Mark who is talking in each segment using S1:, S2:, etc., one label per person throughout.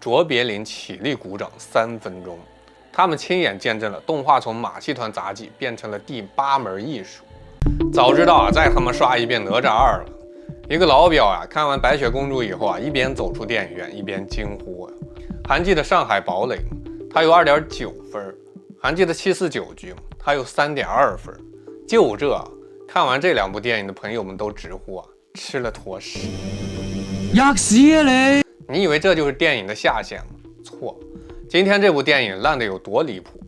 S1: 卓别林起立鼓掌3分钟。他们亲眼见证了动画从马戏团杂技变成了第8门艺术。早知道啊，再他妈刷一遍哪吒2了。一个老表啊，看完白雪公主以后啊，一边走出电影院一边惊呼啊，还记得上海堡垒他有2.9分，还记得749局他有3.2分。就这，看完这2部电影的朋友们都直呼啊，吃了坨屎。吔屎啊你！你以为这就是电影的下限吗？错，今天这部电影烂得有多离谱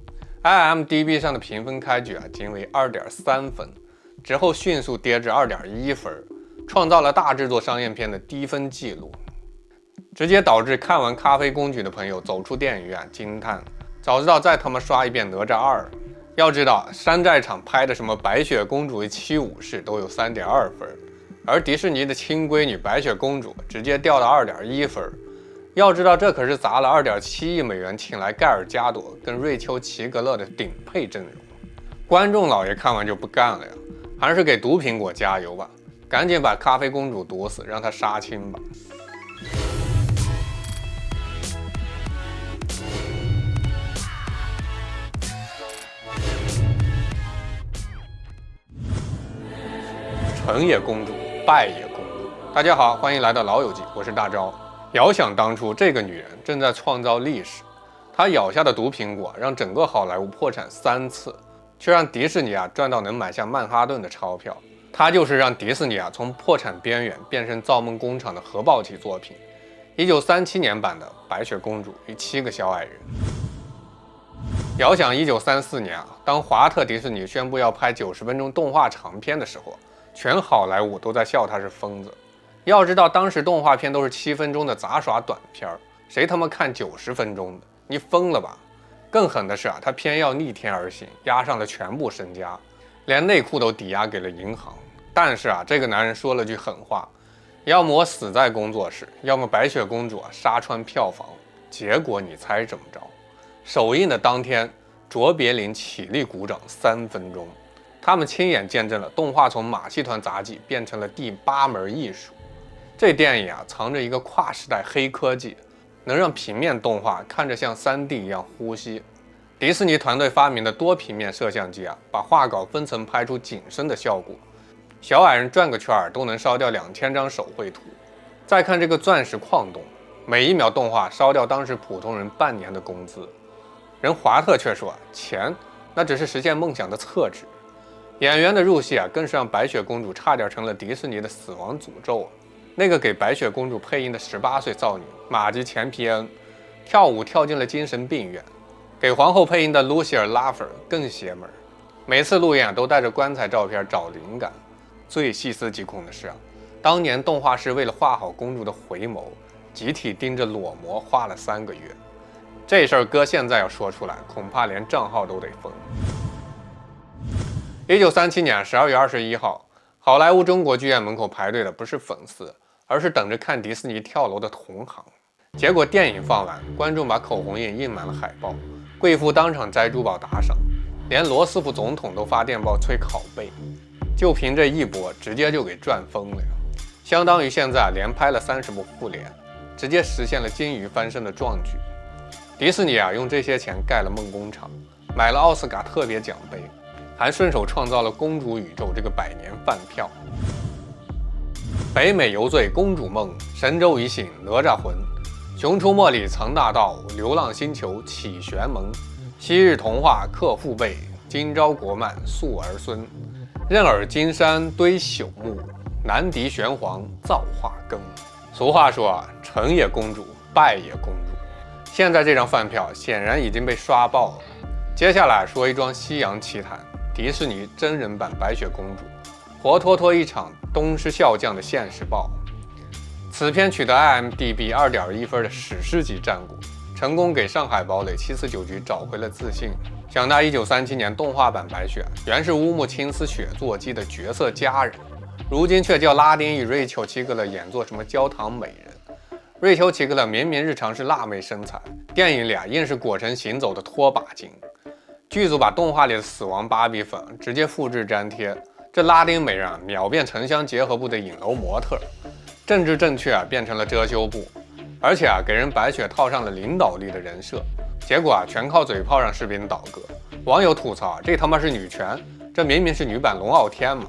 S1: ？IMDB 上的评分开局啊，仅为2.3分，之后迅速跌至2.1分，创造了大制作商业片的低分记录，直接导致看完《咖啡公主》的朋友走出电影院惊叹：早知道再他妈刷一遍哪吒2。要知道，山寨厂拍的什么《白雪公主与七武士》都有3.2分，而迪士尼的亲闺女《白雪公主》直接掉到2.1分。要知道，这可是砸了2.7亿美元请来盖尔加朵跟瑞秋·齐格勒的顶配阵容。观众老爷看完就不干了呀，还是给毒苹果加油吧，赶紧把咖啡公主毒死，让她杀青吧。成也公主，败也公主。大家好，欢迎来到老友记，我是大钊。遥想当初，这个女人正在创造历史。她咬下的毒苹果让整个好莱坞破产3次，却让迪士尼赚到能买下曼哈顿的钞票。她就是让迪士尼从破产边缘变成造梦工厂的核爆级作品。1937年版的《白雪公主与7个小矮人》。遥想1934年当华特迪士尼宣布要拍90分钟动画长片的时候，全好莱坞都在笑他是疯子。要知道当时动画片都是7分钟的杂耍短片，谁他妈看90分钟的？你疯了吧？更狠的是他偏要逆天而行，押上了全部身家，连内裤都抵押给了银行。但是这个男人说了句狠话，要么我死在工作室，要么白雪公主杀穿票房。结果你猜怎么着？首映的当天，卓别林起立鼓掌3分钟。他们亲眼见证了动画从马戏团杂技变成了第8门艺术。这电影藏着一个跨时代黑科技，能让平面动画看着像3D 一样呼吸。迪士尼团队发明的多平面摄像机把画稿分层拍出景深的效果，小矮人转个圈都能烧掉2000张手绘图。再看这个钻石矿洞，每1秒动画烧掉当时普通人半年的工资。人华特却说，钱那只是实现梦想的厕纸。演员的入戏更是让白雪公主差点成了迪士尼的死亡诅咒。那个给白雪公主配音的18岁少女玛吉·钱皮恩，跳舞跳进了精神病院。给皇后配音的露西尔·拉斐尔更邪门，每次路演都带着棺材照片找灵感。最细思极恐的是当年动画师为了画好公主的回眸，集体盯着裸模画了3个月。这事儿搁现在要说出来，恐怕连账号都得封。1937年12月21号，好莱坞中国剧院门口排队的不是粉丝，而是等着看迪士尼跳楼的同行。结果电影放完，观众把口红印满了海报，贵妇当场摘珠宝打赏，连罗斯福总统都发电报催拷贝。就凭这一波，直接就给赚疯了呀！相当于现在连拍了30部复联，直接实现了金鱼翻身的壮举。迪士尼用这些钱盖了梦工厂，买了奥斯卡特别奖杯，还顺手创造了公主宇宙这个100年饭票。北美游醉公主梦，神州已醒哪吒魂，熊出没里藏大道，流浪星球起玄蒙。昔日童话刻父辈，今朝国漫塑儿孙。任尔金山堆朽木，难敌玄黄造化羹。俗话说成也公主，败也公主。现在这张饭票显然已经被刷爆了。接下来说一桩西洋奇谈，迪士尼真人版白雪公主，活脱脱一场东施效饯的现实报。此片取得 IMDB 2.1分的史诗级战果，成功给上海堡垒749局找回了自信。想那1937年动画版白雪原是乌木青丝血座姬的角色佳人，如今却叫拉丁与瑞秋·齐格勒演作什么焦糖美人。瑞秋·齐格勒明明日常是辣妹身材，电影里硬是裹成行走的拖把精。剧组把动画里的死亡芭比粉直接复制粘贴，这拉丁美人秒变城乡结合部的影楼模特，政治正确变成了遮羞布。而且给人白雪套上了领导力的人设，结果全靠嘴炮让视频倒戈。网友吐槽这他妈是女权，这明明是女版龙傲天嘛！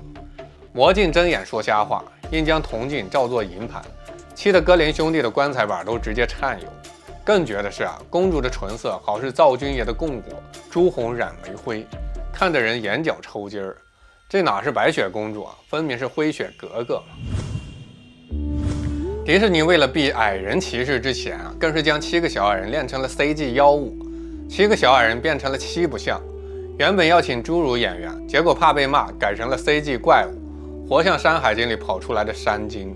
S1: 魔镜睁眼说瞎话，硬将铜镜照作银盘，气得格林兄弟的棺材板都直接颤悠。更绝的是公主的唇色好似灶君爷的供果，朱红染玫瑰，看得人眼角抽筋儿。这哪是白雪公主分明是灰雪格格嘛！迪士尼为了避矮人歧视之嫌更是将7个小矮人练成了 CG 妖物，7个小矮人变成了7不像。原本要请侏儒演员，结果怕被骂，改成了 CG 怪物，活像《山海经》里跑出来的山精。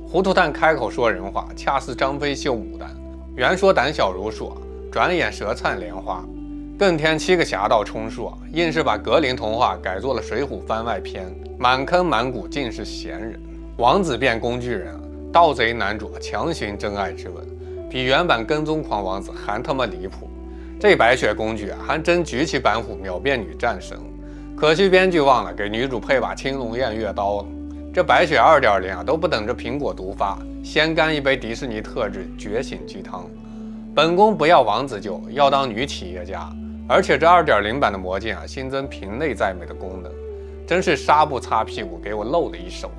S1: 糊涂蛋开口说人话，恰似张飞绣牡丹。原说胆小如鼠，转眼舌灿莲花。更添7个侠盗充数硬是把格林童话改做了水浒番外篇，满坑满谷尽是闲人。王子变工具人，盗贼男主强行真爱之吻，比原版跟踪狂王子还他妈离谱。这白雪公主还真举起板斧秒变女战神，可惜编剧忘了给女主配把青龙偃月刀了。这白雪 2.0都不等着苹果毒发，先干一杯迪士尼特制觉醒鸡汤。本宫不要王子救，要当女企业家。而且这 2.0 版的魔镜新增屏内在美的功能，真是纱布擦屁股给我露了一手。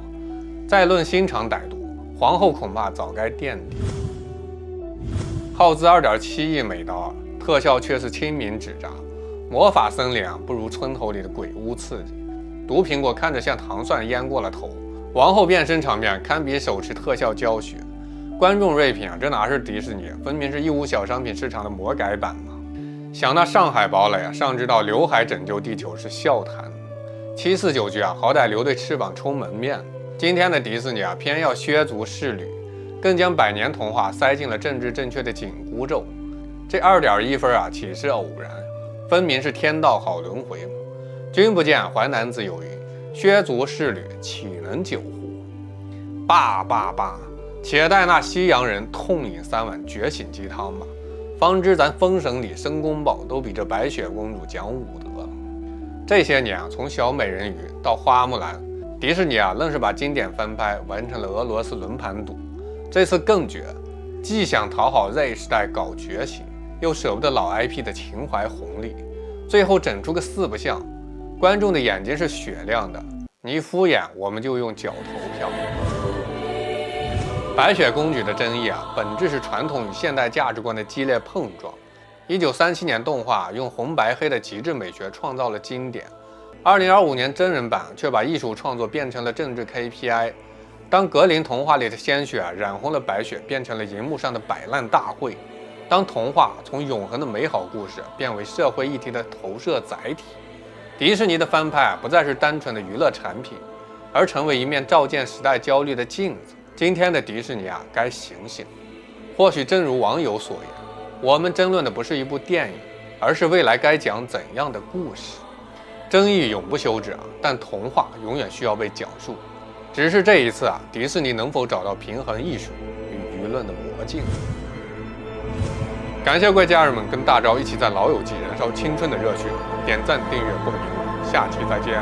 S1: 再论心肠歹毒，皇后恐怕早该垫底。耗资2.7亿美刀，特效却是亲民纸扎。魔法森林不如村头里的鬼屋刺激。毒苹果看着像糖蒜淹过了头。王后变身场面堪比手持特效教学，观众锐评这哪是迪士尼，分明是义乌小商品市场的魔改版嘛！想那上海堡垒上知道刘海拯救地球是笑谈。749剧好歹留对翅膀充门面，今天的迪士尼偏要削足适履，更将百年童话塞进了政治正确的紧箍咒。这2.1分岂是偶然，分明是天道好轮回嘛！君不见淮南子有云，削足适履，岂能久乎？罢，且待那西洋人痛饮3碗觉醒鸡汤吧，方知咱封神里申公豹都比这白雪公主讲武德。这些年从小美人鱼到花木兰，迪士尼愣是把经典翻拍完成了俄罗斯轮盘赌。这次更绝，既想讨好 Z 时代搞觉醒，又舍不得老 IP 的情怀红利，最后整出个4不像。观众的眼睛是雪亮的，你敷衍我们就用脚投票。白雪公主的争议本质是传统与现代价值观的激烈碰撞。1937年动画用红白黑的极致美学创造了经典，2025年真人版却把艺术创作变成了政治 KPI。当格林童话里的鲜血染红了白雪，变成了荧幕上的摆烂大会；当童话从永恒的美好故事变为社会议题的投射载体，迪士尼的翻拍不再是单纯的娱乐产品，而成为一面照见时代焦虑的镜子。今天的迪士尼该醒醒。或许正如网友所言，我们争论的不是一部电影，而是未来该讲怎样的故事。争议永不休止但童话永远需要被讲述。只是这一次迪士尼能否找到平衡艺术与舆论的魔镜？感谢各位家人们跟大招一起在老友记燃烧青春的热血，点赞、订阅、共鸣，下期再见。